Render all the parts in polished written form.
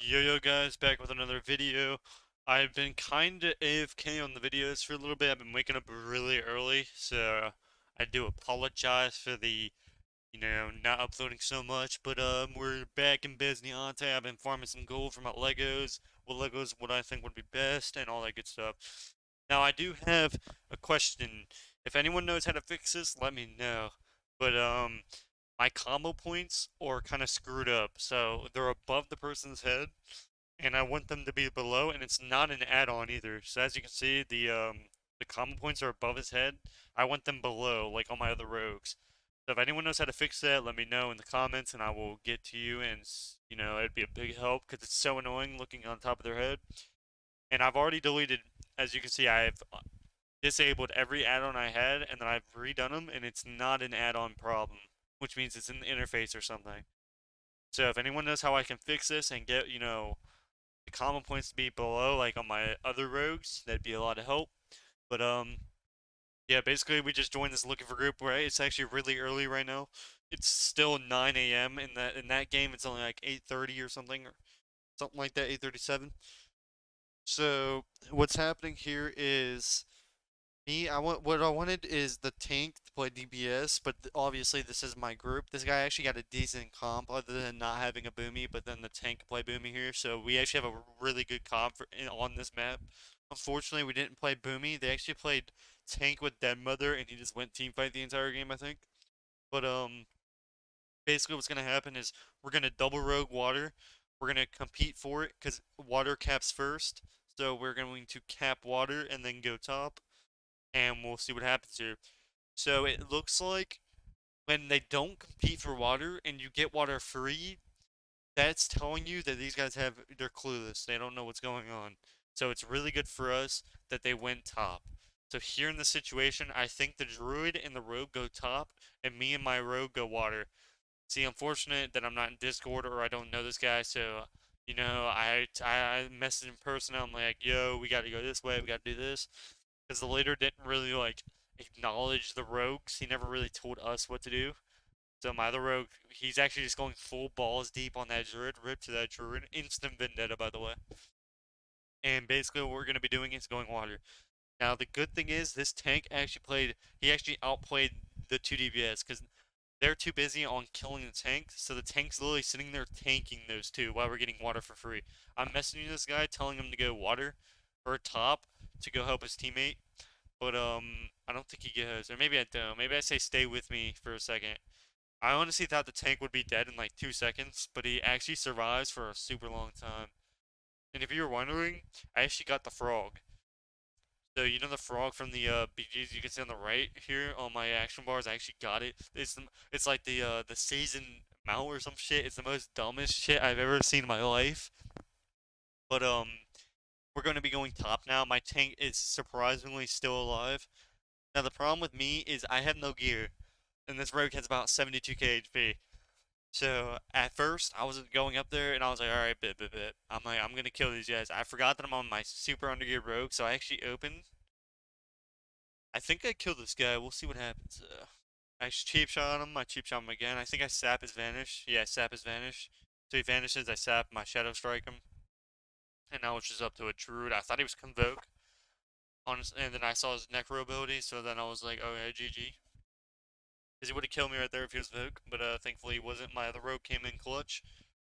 Yo guys, back with another video. I've been kinda AFK on the videos for a little bit. I've been waking up really early, so I do apologize for the, not uploading so much, but we're back in Besniante. I've been farming some gold for my Legos, what I think would be best, and all that good stuff. Now I do have a question. If anyone knows how to fix this, let me know. But my combo points are kind of screwed up. So they're above the person's head, and I want them to be below, and it's not an add-on either. So as you can see, the combo points are above his head. I want them below, like on my other rogues. So if anyone knows how to fix that, let me know in the comments, and I will get to you. And it'd be a big help because it's so annoying looking on top of their head. And I've already deleted, as you can see, I've disabled every add-on I had, and then I've redone them, and it's not an add-on problem, which means it's in the interface or something. So if anyone knows how I can fix this and get, the common points to be below, like on my other rogues, that'd be a lot of help. But yeah, basically we just joined this looking for group. Right, it's actually really early right now. It's still 9 a.m. in that game. It's only like 8:30 or something like that, 8:37. So what's happening here is what I wanted is the tank to play DBS, but obviously this is my group. This guy actually got a decent comp other than not having a boomy, but then the tank play boomy here, so we actually have a really good comp on this map. Unfortunately, we didn't play boomy. They actually played tank with Dead Mother, and he just went team fight the entire game, I think. But basically what's gonna happen is we're gonna double rogue water. We're gonna compete for it because water caps first. So we're going to cap water and then go top, and we'll see what happens here. So it looks like when they don't compete for water and you get water free, that's telling you that these guys they're clueless. They don't know what's going on. So it's really good for us that they went top. So here in this situation, I think the druid and the rogue go top, and me and my rogue go water. See, unfortunate that I'm not in Discord or I don't know this guy, so I messaged him personally. I'm like, yo, we got to go this way. We got to do this because the leader didn't really like acknowledge the rogues. He never really told us what to do. So my other rogue, he's actually just going full balls deep on that druid, rip to that druid, instant vendetta by the way. And basically what we're gonna be doing is going water. Now the good thing is this tank he actually outplayed the two DBS because they're too busy on killing the tank, so the tank's literally sitting there tanking those two while we're getting water for free. I'm messaging this guy telling him to go water or top to go help his teammate, but I don't think he goes. Or maybe I don't. Maybe I say stay with me for a second. I honestly thought the tank would be dead in like 2 seconds, but he actually survives for a super long time. And if you were wondering, I actually got the frog. So you know the frog from the BGs you can see on the right here on my action bars. I actually got it. It's like the season mount or some shit. It's the most dumbest shit I've ever seen in my life. But we're going to be going top now. My tank is surprisingly still alive. Now the problem with me is I have no gear, and this rogue has about 72k HP. So at first I was going up there and I was like, all right, bit. I'm like, I'm gonna kill these guys. I forgot that I'm on my super undergear rogue, so I actually opened. I think I killed this guy. We'll see what happens. I cheap shot him. I cheap shot him again. I think I sap his vanish. Yeah, I sap his vanish. So he vanishes. I sap my shadow strike him, and now it's just up to a druid. I thought he was convoke. Honestly, and then I saw his necro ability, so then I was like, oh yeah, GG. Because he would have killed me right there if he was Vogue, but thankfully he wasn't. My other rogue came in clutch.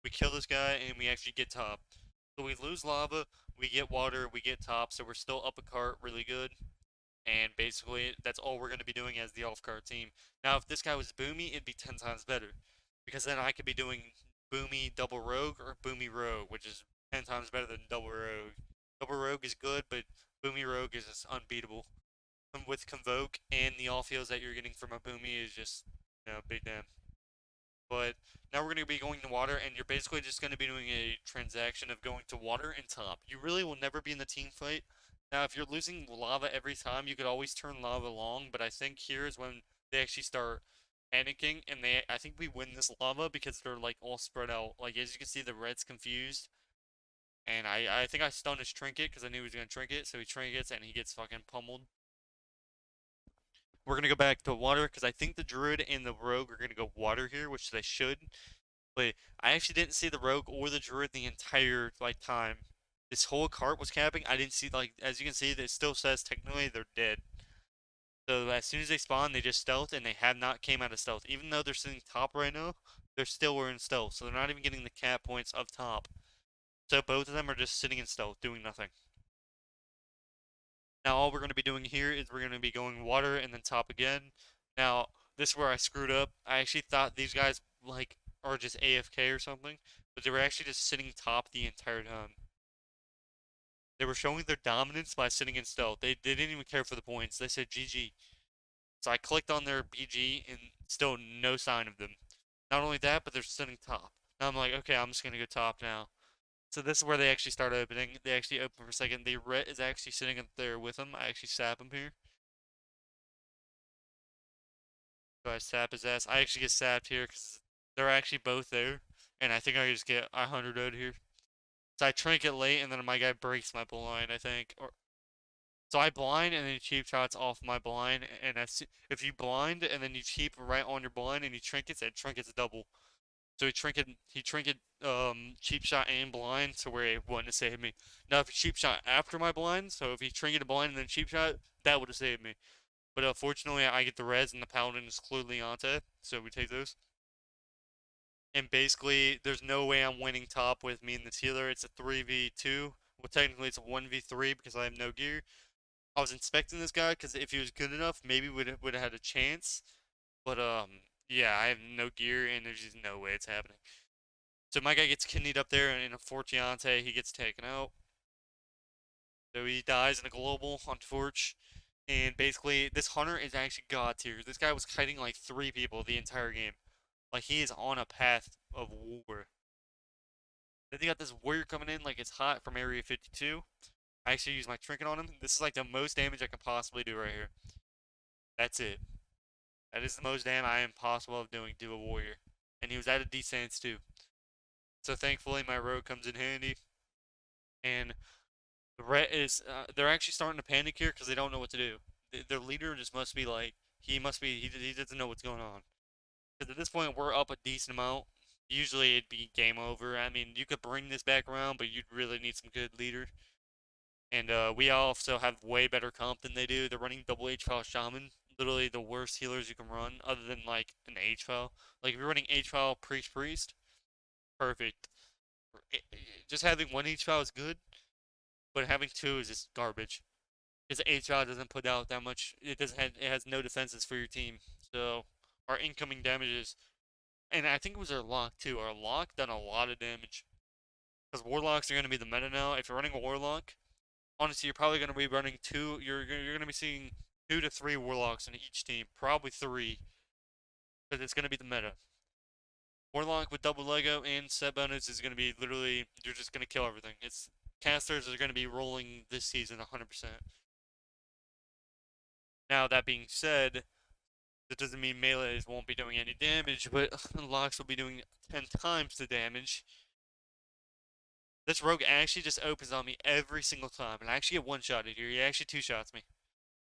We kill this guy, and we actually get top. So we lose lava, we get water, we get top, so we're still up a cart really good. And basically, that's all we're going to be doing as the off-cart team. Now, if this guy was Boomy, it'd be 10 times better. Because then I could be doing Boomy double rogue or Boomy rogue, which is 10 times better than double rogue. Double rogue is good, but Boomy rogue is just unbeatable. And with Convoke and the all feels that you're getting from a Boomy is just, big damn. But now we're going to be going to water, and you're basically just going to be doing a transaction of going to water and top. You really will never be in the team fight. Now, if you're losing lava every time, you could always turn lava long, but I think here is when they actually start panicking, and I think we win this lava because they're like all spread out. Like as you can see, the red's confused, and I think I stunned his trinket because I knew he was gonna trinket, so he trinkets and he gets fucking pummeled. We're gonna go back to water because I think the druid and the rogue are gonna go water here, which they should. But I actually didn't see the rogue or the druid the entire like time. This whole cart was camping. I didn't see like as you can see, it still says technically they're dead. So as soon as they spawn, they just stealth and they have not came out of stealth. Even though they're sitting top right now, they're still were in stealth. So they're not even getting the cap points up top. So both of them are just sitting in stealth, doing nothing. Now all we're going to be doing here is we're going to be going water and then top again. Now this is where I screwed up. I actually thought these guys like are just AFK or something, but they were actually just sitting top the entire time. They were showing their dominance by sitting in stealth. They didn't even care for the points. They said GG. So I clicked on their BG and still no sign of them. Not only that, but they're sitting top. Now I'm like, okay, I'm just gonna go top now. So this is where they actually start opening. They actually open for a second. The Ret is actually sitting up there with them. I actually sap him here. So I sap his ass. I actually get sapped here because they're actually both there. And I think I just get 100 out here. So I trinket late and then my guy breaks my blind, I think. So I blind and then he cheap shots off my blind. And if you blind and then you cheap right on your blind and you trinkets, it trinkets double. So he trinket cheap shot and blind to where it wouldn't have saved me. Now if he cheap shot after my blind, so if he trinketed blind and then cheap shot, that would have saved me. But fortunately I get the res and the paladin is clearly Ante, so we take those. And basically there's no way I'm winning top with me and this healer. It's a 3v2. Well technically it's a 1v3 because I have no gear. I was inspecting this guy because if he was good enough, maybe would have had a chance. But yeah, I have no gear and there's just no way it's happening. So my guy gets kidneyed up there in a Fortiante. He gets taken out. So he dies in a global on Torch. And basically, this hunter is actually god tier. This guy was kiting like 3 people the entire game. Like he is on a path of war. Then you got this warrior coming in like it's hot from Area 52. I actually use my trinket on him. This is like the most damage I can possibly do right here. That's it. That is the most damage I am possible of doing to a warrior. And he was at a decent too. So thankfully my rogue comes in handy. And the Ret is they're actually starting to panic here because they don't know what to do. Their leader just must be like he doesn't know what's going on. Because at this point we're up a decent amount. Usually it'd be game over. I mean you could bring this back around, but you'd really need some good leader. And we also have way better comp than they do. They're running double H-File Shaman, literally the worst healers you can run, other than like an H-File. Like if you're running H-File Priest, perfect. Just having one H-File is good, but having two is just garbage. Because H-File doesn't put out that much. It has no defenses for your team. So our incoming damages, and I think it was our lock too. Our lock done a lot of damage. Because warlocks are going to be the meta now. If you're running a warlock, honestly, you're probably going to be running two. You're going to be seeing 2 to 3 warlocks in each team, probably 3, because it's going to be the meta. Warlock with double Lego and set bonus is going to be literally you're just going to kill everything. It's casters are going to be rolling this season 100%. Now that being said, that doesn't mean melees won't be doing any damage, but locks will be doing 10 times the damage. This rogue actually just opens on me every single time, and I actually get one-shotted here. He actually two-shots me.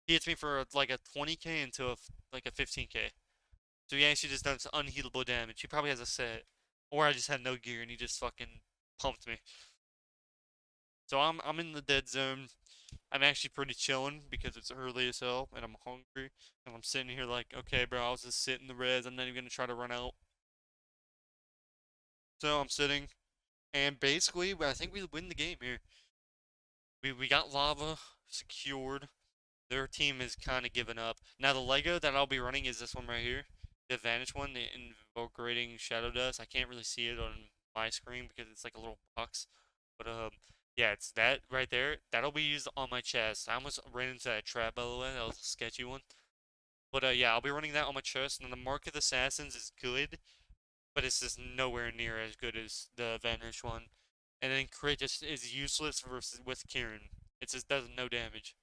He hits me for like a 20k into like a 15k. So he actually just does unhealable damage. He probably has a set. Or I just had no gear and he just fucking pumped me. So I'm in the dead zone. I'm actually pretty chilling because it's early as hell and I'm hungry. And I'm sitting here like, okay, bro, I was just sitting the res. I'm not even gonna try to run out. So I'm sitting, and basically, I think we win the game here. We got lava secured. Their team is kind of given up. Now the Lego that I'll be running is this one right here, the vanish one, the invocating shadow dust. I can't really see it on my screen because it's like a little box, but yeah, it's that right there. That'll be used on my chest. I almost ran into that trap, by the way. That was a sketchy one. But yeah, I'll be running that on my chest. And then the Mark of the Assassins is good, but it's just nowhere near as good as the vanish one. And then crit just is useless versus with Kieran. It just does no damage.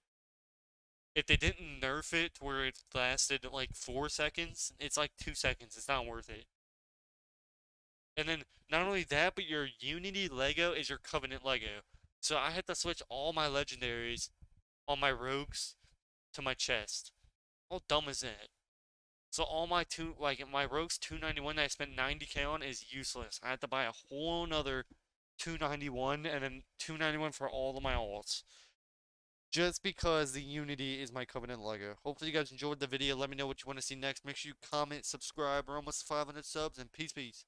If they didn't nerf it to where it lasted like 4 seconds, it's like 2 seconds. It's not worth it. And then not only that, but your Unity Lego is your Covenant Lego. So I had to switch all my legendaries on my rogues to my chest. How dumb is that? So all my my Rogue's 291 that I spent 90k on is useless. I had to buy a whole nother 291 and then 291 for all of my alts. Just because the Unity is my Covenant Lego. Hopefully you guys enjoyed the video. Let me know what you want to see next. Make sure you comment, subscribe. We're almost 500 subs, and peace.